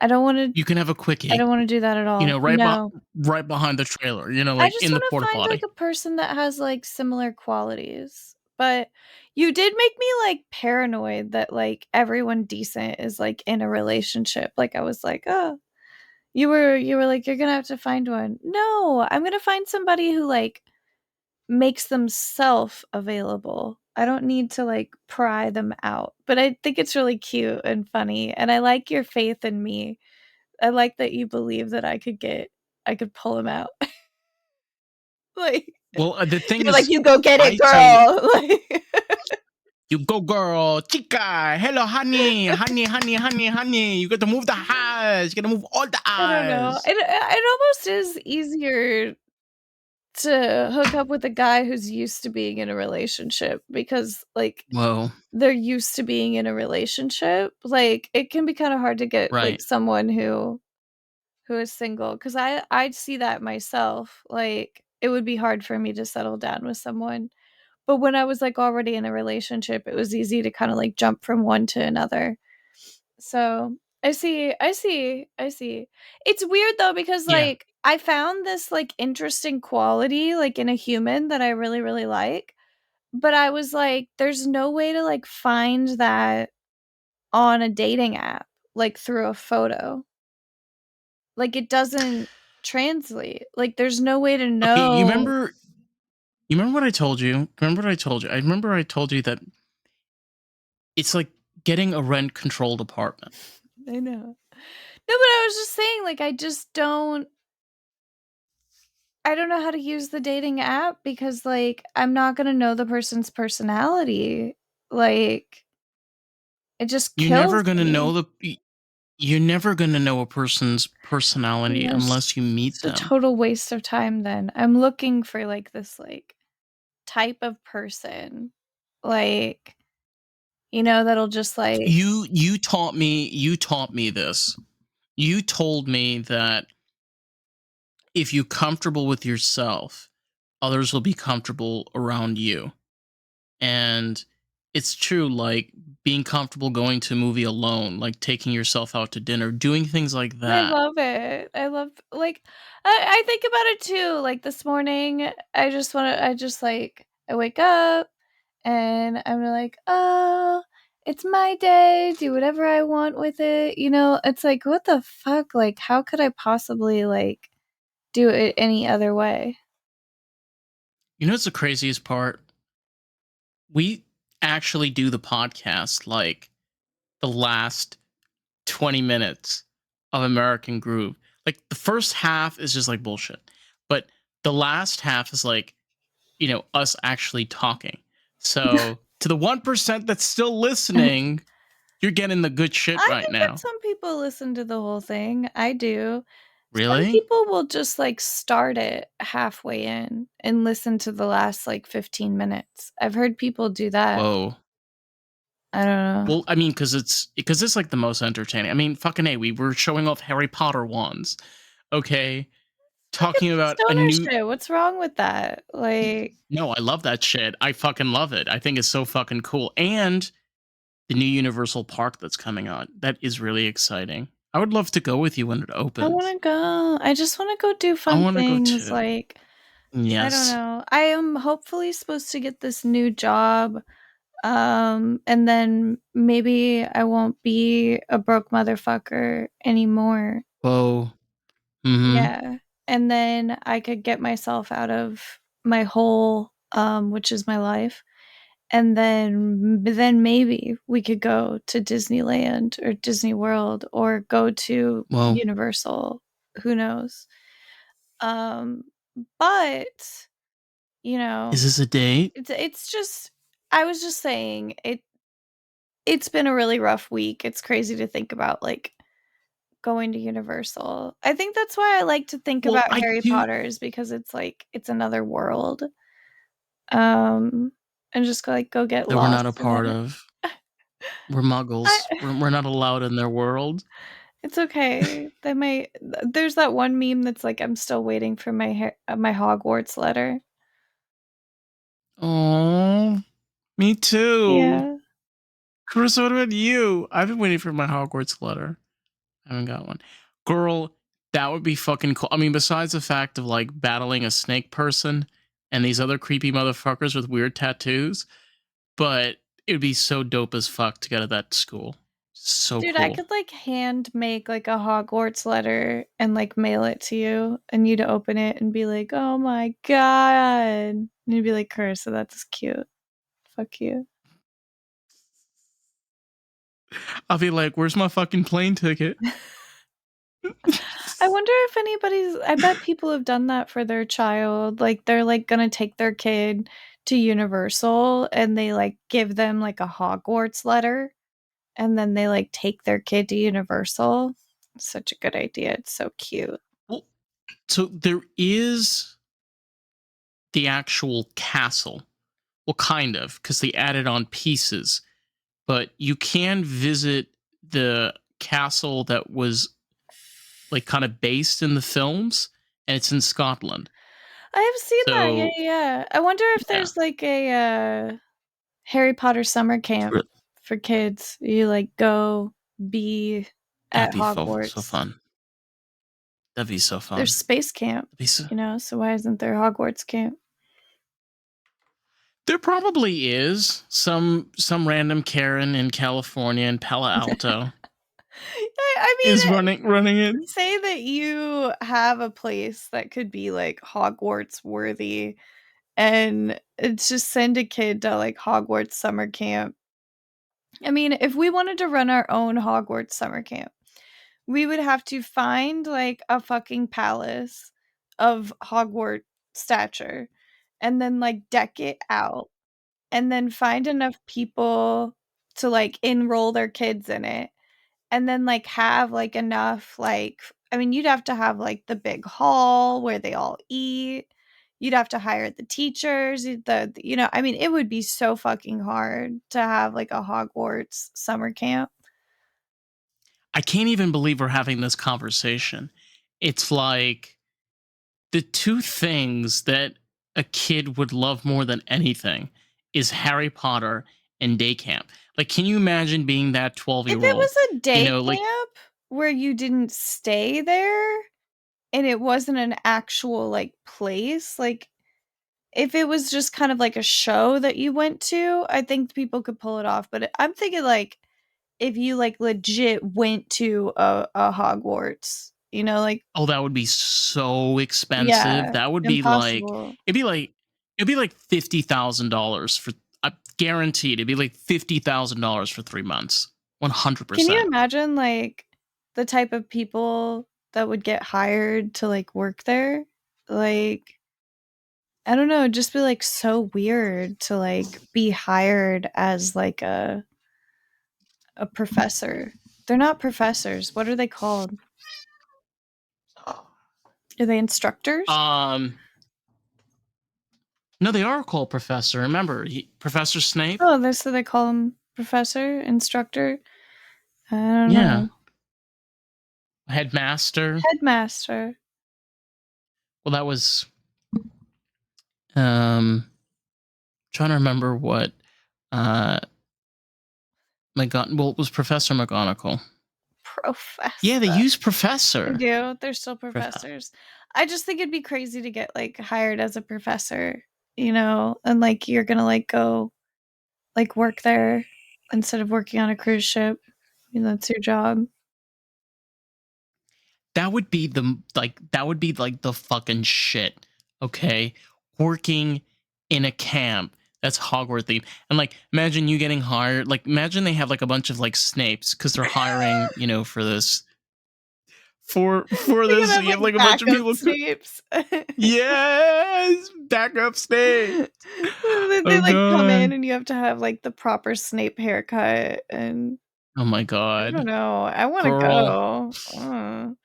I don't wanna
You can have a
I
quickie,
don't wanna do that at all. No.
right behind the trailer.
I
Like
just
in the
wanna
porta
find, like,
potty.
a person that has, like, similar qualities. But you did make me, like, paranoid that, like, everyone decent is, like, in a relationship. Like, I was like, "Oh." You were like, "You're gonna have to find one." No, I'm gonna find somebody who, like, makes themself available. I don't need to, like, pry them out. But I think it's really cute and funny, and I like your faith in me. I like that you believe that I could pull him out. Like,
Well, the thing
you're like,
is,
"You go get it,
I say,
girl." Like,
you go, girl, chica, hello, honey, honey. You got to move the eyes. You got to move all the
I don't know.
eyes.
It almost is easier to hook up with a guy who's used to being in a relationship because, like,
Whoa,
they're used to being in a relationship. Like, it can be kinda hard to get, like,
right.
someone who is single because I'd see that myself. Like, it would be hard for me to settle down with someone. But when I was, like, already in a relationship, it was easy to kinda, like, jump from one to another. So, I see. It's weird though because,
Yeah.
like, I found this like interesting quality like in a human that I really really like, but I was like there's no way to like find that on a dating app like through a photo. Like it doesn't translate. Like there's no way to
Okay,
know.
you remember what I told you? Remember what I told you? I remember I told you that it's like getting a rent controlled apartment.
I know. No, but I was just saying like I don't know how to use the dating app because like I'm not going to know the person's personality. Like it just
You're
kills
never gonna know
me.
you're never gonna know a person's personality
Yeah,
unless you meet
it's a
them.
total waste of time then. I'm looking for like this like type of person like that'll just like
You taught me this. You told me that if you're comfortable with yourself, others will be comfortable around you. And it's true, like being comfortable going to a movie alone, like taking yourself out to dinner, doing things like
I
that.
love it. I love like I think about it too. Like this morning, I just like I wake up and I'm like, "Oh, it's my day. Do whatever I want with it." It's like, what the fuck? Like how could I possibly like do it any other way?
You know what's the craziest part? We actually do the podcast like the last 20 minutes of American Groove. Like the first half is just like bullshit. But the last half is like, us actually talking. So to the 1% that's still listening, you're getting the good shit
I
right
think that
now.
some people listen to the whole thing. I do. Some
Really?
people will just like start it halfway in and listen to the last like 15 minutes. I've heard people do that.
Whoa.
I don't know.
Well, I mean, because it's like the most entertaining. I mean, fucking a, we were showing off Harry Potter wands. Okay,
Look at
talking
the
about a
stoner
new.
shit. What's wrong with that? Like,
No, I love that shit. I fucking love it. I think it's so fucking cool. And the new Universal Park that's coming on. That is really exciting. I would love to go with you when it
I
opens.
wanna go. I just wanna go do
I
fun
want to go
things.
too.
Like, I don't
Yes.
know. I am hopefully supposed to get this new job. And then maybe I won't be a broke motherfucker anymore.
Whoa. Mm-hmm.
Yeah. And then I could get myself out of my hole, which is my life. And then maybe we could go to Disneyland or Disney World or go to
Whoa.
Universal. Who knows? Um, but you
Is
know,
this a date?
it's just I was just saying it's been a really rough week. It's crazy to think about like going to Universal. I think that's why I like to think
Well,
about
I
Harry
do.
Potter is because it's like it's another world. Um, and just like go get
That we're not a
lost in
part
it.
of. We're
I
muggles. We're not allowed in their world.
It's okay. They might there's that one meme that's like I'm still waiting for my Hogwarts letter.
Oh, me too.
Yeah.
Carissa, what about you? I've been waiting for my Hogwarts letter. I haven't got one. Girl, that would be fucking cool. I mean, besides the fact of like battling a snake person and these other creepy motherfuckers with weird tattoos, but it would be so dope as fuck to go to that school. So
Dude, I
cool.
could like hand make like a Hogwarts letter and like mail it to you and you to open it and be like, "Oh my god." And you'd be like, "Carissa, that's cute. Fuck you."
I'll be like, where's my fucking plane ticket?
I wonder if anybody's I bet people have done that for their child. Like they're like gonna take their kid to Universal and they like give them like a Hogwarts letter and then they like take their kid to Universal. Such a good idea. It's so cute.
Well, so there is the actual castle. Well, kind of, because they added on pieces. But you can visit the castle that was like kind of based in the films, and it's in Scotland.
I have seen that. Yeah,
So
yeah, yeah. I wonder if
yeah,
there's like Harry Potter summer
it's
camp for kids. You like go be
that'd
at
be so
Hogwarts.
fun. That'd be so
There's
fun.
space camp,
That'd be so.
so why isn't there Hogwarts camp?
There probably is some random Karen in California in Palo Alto
I
is
mean,
running it.
say that you have a place that could be like Hogwarts worthy, and it's just send a kid to like Hogwarts summer camp. I mean, if we wanted to run our own Hogwarts summer camp, we would have to find like a fucking palace of Hogwarts stature and then like deck it out and then find enough people to like enroll their kids in it and then like have like enough like I mean you'd have to have like the big hall where they all eat. You'd have to hire the teachers, I mean it would be so fucking hard to have like a Hogwarts summer camp.
I can't even believe we're having this conversation. It's like the two things that a kid would love more than anything is Harry Potter and day camp. Like, can you imagine being that 12
If
year
it
old?
was a
You
day
know, like,
camp where you didn't stay there and it wasn't an actual like place, like if it was just kind of like a show that you went to, I think people could pull it off. But I'm thinking like if you like legit went to a Hogwarts, like
oh, that would be so expensive.
yeah,
That would be like,
impossible.
it'd be like, it'd be like $50,000 for, I guaranteed, it'd be like $50,000 for 3 months.
Can you
100%.
imagine like the type of people that would get hired to like work there? Like I don't know, it'd just be like so weird to like be hired as like a professor. They're not professors. What are they called? Are they instructors?
Um, no, they are called Professor. Remember, Professor Snape?
Oh, so they call them professor, instructor. I don't
Yeah.
know.
Headmaster.
Headmaster.
Well, that was um trying to remember what uh well, it was Professor McGonagall. Yeah, they
Professor.
use
They
Professor.
do. They're still
Prof-
professors. I just think it'd be crazy to get like hired as a professor, and like you're gonna like go like work there instead of working on a cruise ship. I mean, that's your job.
that would be like the fucking shit. Okay, working in a camp that's Hogwarts themed, and like imagine you getting hired. Like imagine they have like a bunch of like Snapes because they're hiring, for this for
They're gonna
this.
have
You have
like
like a bunch of
backup
people.
Snapes.
Yes, backup Snape.
They
Oh
like come in
god.
and you have to have like the proper Snape haircut and
Oh my
I don't
god.
know. I want to
Girl,
go.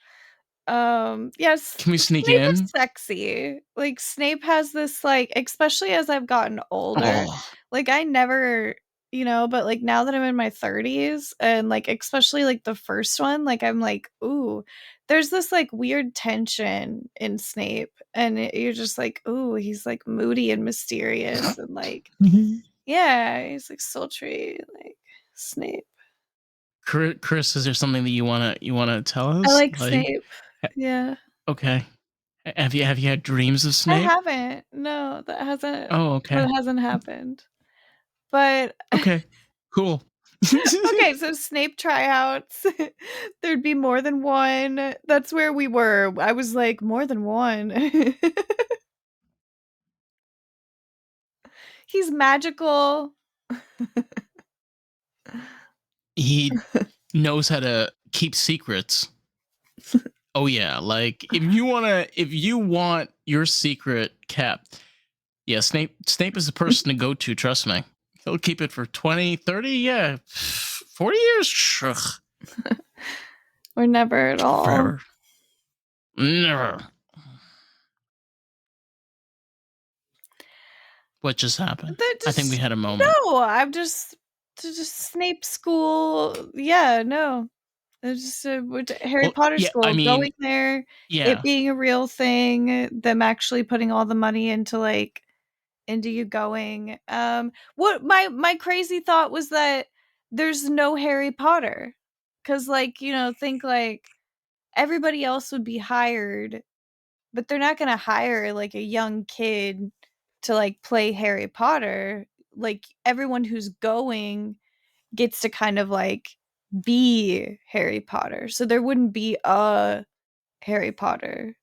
Yes,
can we sneak
Snape is
in?
sexy. Like Snape has this like, especially as I've gotten older.
Oh,
Like I never, but like now that I'm in my 30s and like especially like the first one, like I'm like, ooh, there's this like weird tension in Snape, and you're just like, ooh, he's like moody and mysterious, and like, yeah, he's like sultry, like Snape.
Chris, is there something that you wanna tell
I
us?
like
Like,
Snape. Yeah.
okay, have you had dreams of
I
Snape?
haven't. No,
Oh,
that
okay,
hasn't happened. But
okay, cool.
okay, so Snape tryouts, there'd be more than one. That's where we were. I was like, "More than one?" He's magical.
He knows how to keep secrets. Oh yeah, like if you want your secret kept, yeah, Snape is the person to go to, trust me. He'll keep it for 20, 30, yeah, 40 years. Ugh,
Or never at
keep it
all.
forever. Never. What just happened?
That
I think we
just
had a moment.
no, I'm just Snape school. Yeah, no. It's just went to Harry
Well,
Potter
yeah, I
school, going
mean,
there, it
yeah.
being a real thing, them actually putting all the money into you going. What my crazy thought was that there's no Harry Potter, because like think like everybody else would be hired, but they're not gonna hire, like, a young kid to, like, play Harry Potter. Like, everyone who's going gets to kind of, like, be Harry Potter, so there wouldn't be a Harry Potter,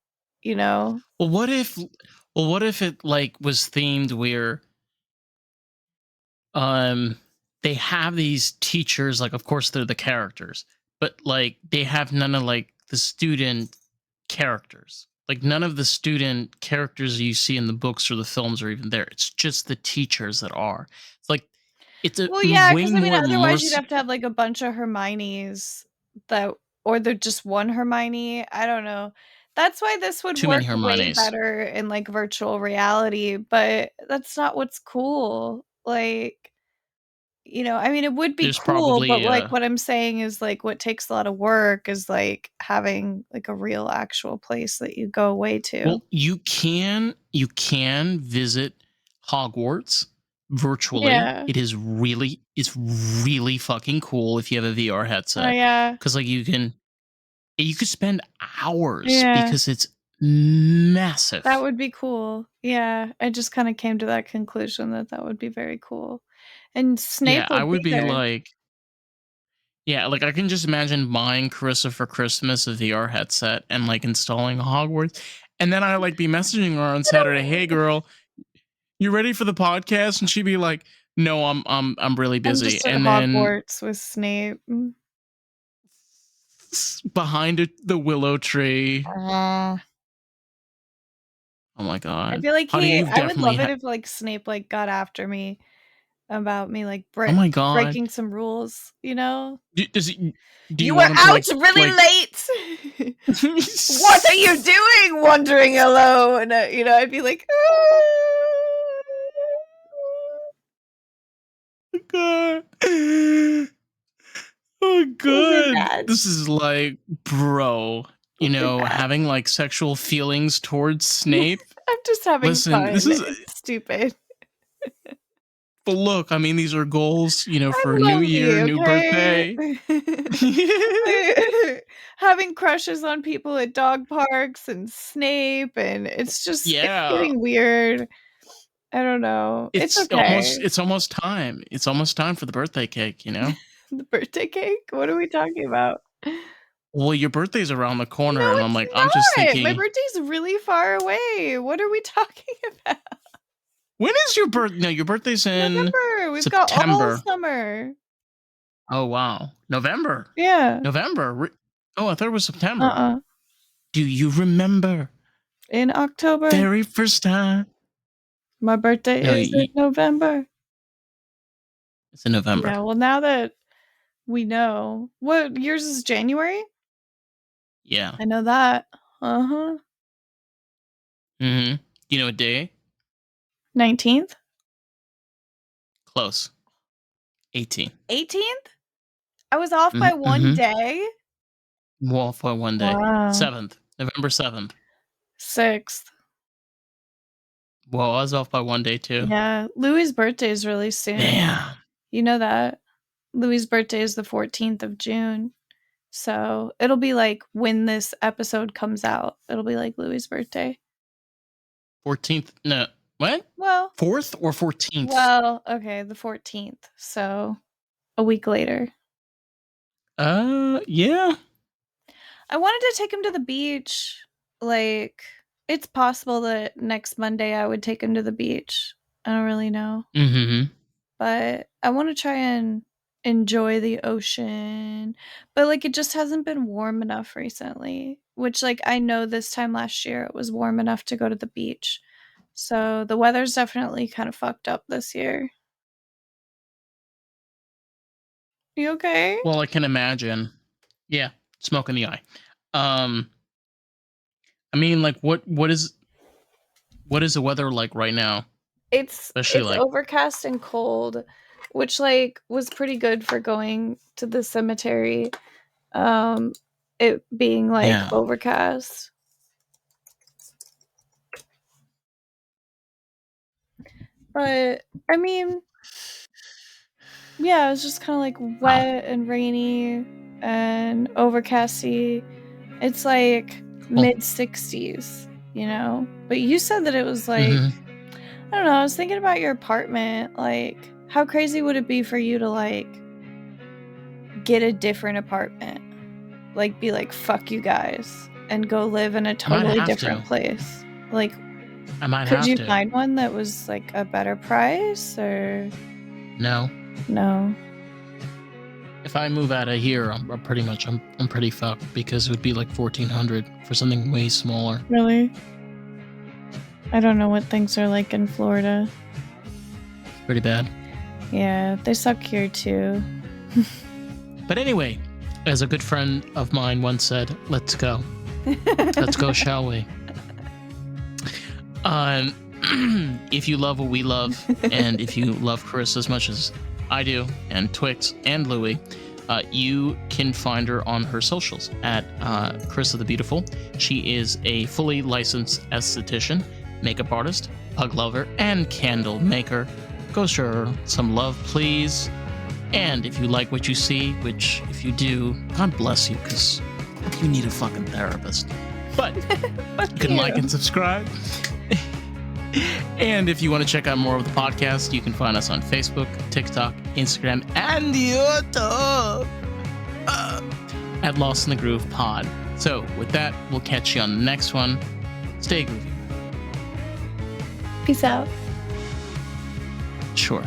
you know?
Well, what if it like was themed where um they have these teachers, like of course they're the characters, but like they have none of like the student characters. Like none of the student characters you see in the books or the films are even there. It's just the teachers that are. It's like it's a
Well, yeah,
way
because I mean,
more
otherwise you'd
immersive.
have to have, like, a bunch of Hermiones that or they're just one Hermione, I don't know. That's why this would
Too many
work way
Hermiones.
better in, like, virtual reality, but that's not what's cool. Like, I mean, it would be
There's
cool, but,
probably
like, what I'm saying is, like, what takes a lot of work is, like, having, like, a real actual place that you go away to.
well, you can visit Hogwarts virtually.
Yeah.
It's really fucking cool if you have a VR
Oh,
headset
yeah.
cuz like you could spend hours
Yeah.
because it's
That
massive.
would be cool. Yeah, I just kinda came to that conclusion that that would be very cool. And
Yeah,
Snape
I
would
would
be
be
there.
like yeah, like I can just imagine buying Carissa for Christmas a VR headset and like installing Hogwarts. And then I like be messaging her on Saturday, "Hey girl, you ready for the podcast?" And she'd be like, "No, I'm really
I'm
busy."
just at
And then
Hogwarts with Snape.
behind the willow tree.
Uh,
Oh my
I
god,
feel like
honey, you've
I would
definitely
love it
had.
if, like, Snape, like, got after me about me, like,
Oh my god,
breaking some rules, you know?
does he? Do
"You
you
were
want him to
out really
like?
late. What are you doing wandering alone?" I'd be like, "Ah."
God. Oh
Those are
god,
bad.
this is like, bro.
Those are bad.
Having like sexual feelings towards Snape.
I'm just having
Listen, this
fun.
is.
It's stupid.
But look, I mean, these are goals, for a
I'm
new year,
lonely,
new
okay?
birthday.
Having crushes on people at dog parks and Snape, and it's
Yeah.
getting weird. I don't know. It's
It's almost
okay.
it's almost time. It's almost time for the birthday cake.
The birthday cake? What are we talking about?
Well, your birthday's around the
No,
corner, and
it's
I'm just
not. My
thinking,
birthday's really far away. What are we talking about?
when is your birth? No, your birthday's in
November. We've got all
September.
summer.
Oh wow, November.
Yeah.
November. Oh, I thought it was September.
Uh-uh.
Do you remember
In October.
very first time?
My birthday
No,
is in November.
it's in November.
Yeah, well, now that we know. What yours is January?
Yeah.
I know that. Uh-huh.
Mm-hmm. You know a day?
19th?
Close. 18.
18th? I was off by one
Mm-hmm.
day?
Well, for one day.
Wow.
7th. November 7th.
6th.
Well, I was off by one day too.
Yeah, Louis' birthday is really soon.
Damn.
You know that? Louis' birthday is the 14th of June. So, it'll be, like, when this episode comes out, it'll be, like, Louis' birthday.
14th. No. What?
Well
4th or 14th?
okay, the 14th, so a week later.
Yeah.
I wanted to take him to the beach. Like, it's possible that next Monday I would take him to the beach. I don't really know.
Mm-hmm.
But I want to try and enjoy the ocean. But, like, it just hasn't been warm enough recently, which, like, I know this time last year it was warm enough to go to the beach. So the weather's definitely kind of fucked up this year. You okay?
Well, I can imagine. Yeah. Smoke in the eye. Um, I mean, like, what is the weather like right now? Especially
It's
like,
overcast and cold, which, like, was pretty good for going to the cemetery, um, it being, like,
yeah.
overcast. But, I mean, yeah, it was just kinda, like,
Wow.
wet and rainy and overcasty, It's like
Well,
mid-60s, you know? But you said that it was like,
mhm.
I don't know, I was thinking about your apartment. Like, how crazy would it be for you to, like, get a different apartment? Like, be like, fuck you guys, and go live in a
I might
totally
have to.
different place. Like,
I might
could
have
you
to.
find one that was, like, a better price, or
No.
no?
If I move out of here, I'm pretty much I'm pretty fucked because it would be like 1,400 for something way smaller.
Really? I don't know what things are like in Florida.
Pretty bad.
Yeah, they suck here too.
But anyway, as a good friend of mine once said, "Let's go. Let's go, shall we?" Um, if you love what we love, and if you love Karissa as much as I do, and Twix and Louie, you can find her on her socials at Karissa the Beautiful. She is a fully licensed esthetician, makeup artist, pug lover, and candle maker. Go show her some love, please. And if you like what you see, which if you do, God bless you, because you need a fucking therapist. But you can like and subscribe. And if you want to check out more of the podcast, you can find us on Facebook, TikTok, Instagram, and YouTube at Lost in the Groove Pod. So with that, we'll catch you on the next one. Stay groovy.
Peace out.
Sure.